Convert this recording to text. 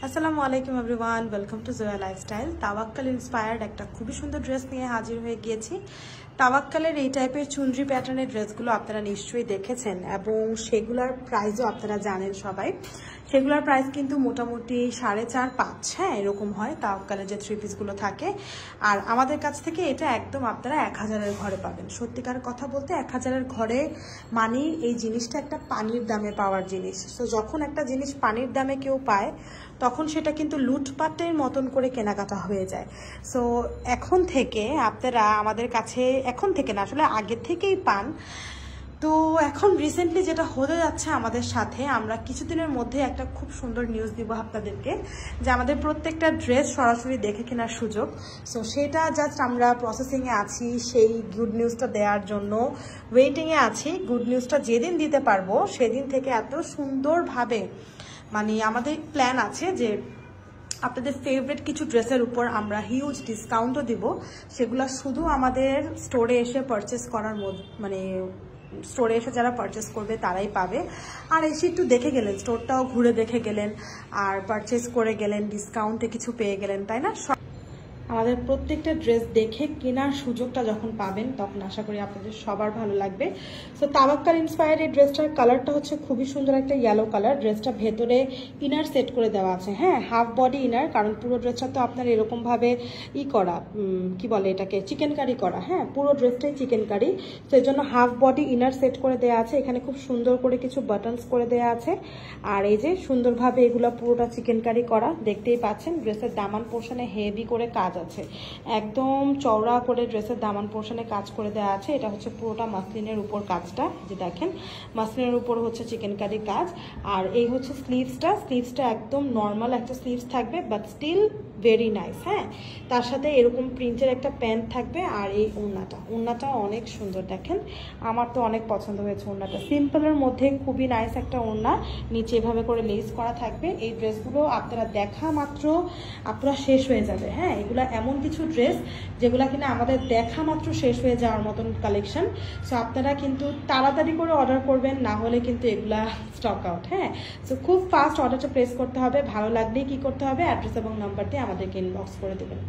আসসালামু আলাইকুম everyone, welcome to Zoya lifestyle. Tawakkal inspired একটা খুবই সুন্দর ড্রেস নিয়ে হাজির হয়ে গিয়েছি। তাওয়াক্কালের এই টাইপের চুনরি প্যাটার্নের ড্রেসগুলো আপনারা নিশ্চয়ই দেখেছেন এবং সেগুলোর প্রাইসও আপনারা জানেন সবাই। সেগুলোর প্রাইস কিন্তু মোটামুটি 4.5-5, হ্যাঁ এরকম হয় তাওয়াক্কালের যে থ্রি পিসগুলো থাকে। আর আমাদের কাছ থেকে এটা একদম আপনারা 1000-এর ঘরে পাবেন। সত্যিকার কথা বলতে 1000-এর ঘরে মানে এই জিনিসটা একটা পানির দামে পাওয়ার জিনিস। তো যখন একটা জিনিস পানির দামে কেউ পায় তখন সেটা কিন্তু লুটপাটের মতন করে কেনাকাটা হয়ে যায়। সো এখন থেকে আপনারা আমাদের কাছে, এখন থেকে না আসলে আগে থেকেই পান। তো এখন রিসেন্টলি যেটা হতে যাচ্ছে আমাদের সাথে, আমরা কিছুদিনের মধ্যে একটা খুব সুন্দর নিউজ দিব আপনাদেরকে যে আমাদের প্রত্যেকটা ড্রেস সরাসরি দেখে কেনার সুযোগ। সো সেটা জাস্ট আমরা প্রসেসিংয়ে আছি, সেই গুড নিউজটা দেওয়ার জন্য ওয়েটিংয়ে আছি। গুড নিউজটা যেদিন দিতে পারবো সেদিন থেকে এত সুন্দরভাবে মানে আমাদের প্ল্যান আছে যে আপনাদের ফেভারিট কিছু ড্রেসের উপর আমরা হিউজ ডিসকাউন্টও দিব। সেগুলো শুধু আমাদের স্টোরে এসে পারচেস করার মানে স্টোরে এসে যারা পারচেস করবে তারাই পাবে। আর এসে একটু দেখে গেলেন, স্টোরটাও ঘুরে দেখে গেলেন, আর পারচেস করে গেলেন, ডিসকাউন্টে কিছু পেয়ে গেলেন, তাই না? আমাদের প্রত্যেকটা ড্রেস দেখে কেনার সুযোগটা যখন পাবেন তখন আশা করি আপনাদের সবার ভালো লাগবে। সো তাওয়াক্কাল ইন্সপায়ার্ড এই ড্রেসটার কালারটা হচ্ছে খুবই সুন্দর একটা ইয়েলো কালার। ড্রেসটা ভেতরে ইনার সেট করে দেওয়া আছে, হ্যাঁ হাফ বডি ইনার, কারণ পুরো ড্রেসটা তো আপনার এরকমভাবে করা কি বলে এটাকে চিকেন কারি করা, হ্যাঁ পুরো ড্রেসটাই চিকেন কারি। তো এই জন্য হাফ বডি ইনার সেট করে দেওয়া আছে। এখানে খুব সুন্দর করে কিছু বাটনস করে দেওয়া আছে। আর এই যে সুন্দরভাবে এগুলো পুরোটা চিকেন কারি করা, দেখতেই পাচ্ছেন। ড্রেসের দামান পোর্শনে হেভি করে কাজ আছে, একদম চওড়া করে ড্রেসের দামান পোর্শনে কাজ করে দেওয়া আছে। এটা হচ্ছে পুরোটা মাসলিনের উপর কাজটা, যে দেখেন মাসলিনের উপর হচ্ছে চিকেন কারি কাজ। আর এই হচ্ছে স্লিভসটা একদম নর্মাল একটা স্লিভস থাকবে, বাট স্টিল ভেরি নাইস। হ্যাঁ, তার সাথে এরকম প্রিন্টের একটা প্যান্ট থাকবে। আর এই ওড়নাটা অনেক সুন্দর, দেখেন আমার তো অনেক পছন্দ হয়েছে ওড়নাটা। সিম্পলের মধ্যে খুবই নাইস একটা ওড়না, নিচে এভাবে করে লেস করা থাকবে। এই ড্রেসগুলো আপনারা দেখা মাত্র আপনারা শেষ হয়ে যাবে। হ্যাঁ, এগুলো এমন কিছু ড্রেস যেগুলো কিনা আমাদের দেখা মাত্র শেষ হয়ে যাওয়ার মতন কালেকশন। সো আপনারা কিন্তু তাড়াতাড়ি করে অর্ডার করবেন, না হলে কিন্তু এগুলা স্টক আউট। হ্যাঁ, সো খুব ফাস্ট অর্ডারটা প্লেস করতে হবে। ভালো লাগলেই কি করতে হবে, অ্যাড্রেস এবং নাম্বার দিয়ে আমাদেরকে ইনবক্স করে দেবেন।